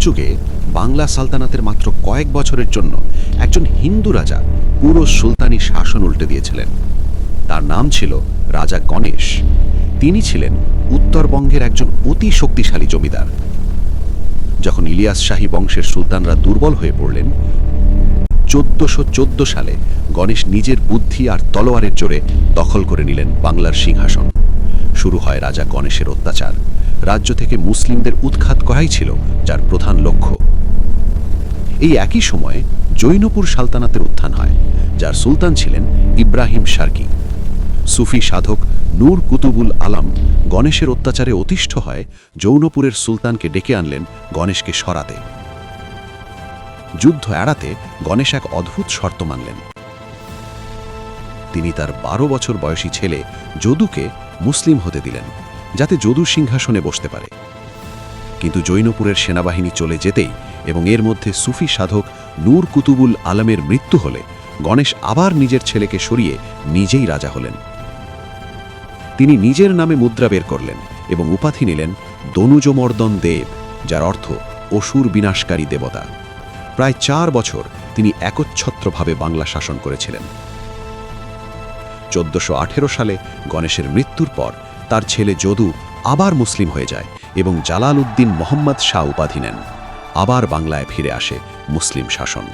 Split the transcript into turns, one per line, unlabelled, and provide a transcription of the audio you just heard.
যুগে বাংলা সালতানাতের মাত্র কয়েক বছরের জন্য একজন হিন্দু রাজা পুরো সুলতানি শাসন উল্টে দিয়েছিলেন। তার নাম ছিল রাজা গণেশ। তিনি ছিলেন উত্তরবঙ্গের একজন অতি শক্তিশালী জমিদার। যখন ইলিয়াস শাহী বংশের সুলতানরা দুর্বল হয়ে পড়লেন, 1414 সালে গণেশ নিজের বুদ্ধি আর তলোয়ারের জোরে দখল করে নিলেন বাংলার সিংহাসন। শুরু হয় রাজা গণেশের অত্যাচার। রাজ্য থেকে মুসলিমদের উৎখাত করাই ছিল যার প্রধান লক্ষ্য। এই একই সময়ে জৈনপুর সালতানাতের উত্থান হয়, যার সুলতান ছিলেন ইব্রাহিম শার্কি। সুফি সাধক নূর কুতুবুল আলম গণেশের অত্যাচারে অতিষ্ঠ হয় জৌনপুরের সুলতানকে ডেকে আনলেন গণেশকে সরাতে। যুদ্ধ এড়াতে গণেশ এক অদ্ভুত শর্ত মানলেন। তিনি তার 12 বছর বয়সী ছেলে যদুকে মুসলিম হতে দিলেন, যাতে যদু সিংহাসনে বসতে পারে। কিন্তু জৈনপুরের সেনাবাহিনী চলে যেতেই এবং এর মধ্যে সুফি সাধক নূর কুতুবুল আলমের মৃত্যু হলে গণেশ আবার নিজের ছেলেকে সরিয়ে নিজেই রাজা হলেন। তিনি নিজের নামে মুদ্রা বের করলেন এবং উপাধি নিলেন দনুজমর্দন দেব, যার অর্থ অসুর বিনাশকারী দেবতা। প্রায় 4 বছর তিনি একচ্ছত্রভাবে বাংলা শাসন করেছিলেন। 1418 সালে গণেশের মৃত্যুর পর তার ছেলে যদু আবার মুসলিম হয়ে যায় এবং জালাল উদ্দিন মোহাম্মদ শাহ উপাধি নেন। আবার বাংলায় ফিরে আসে মুসলিম শাসন।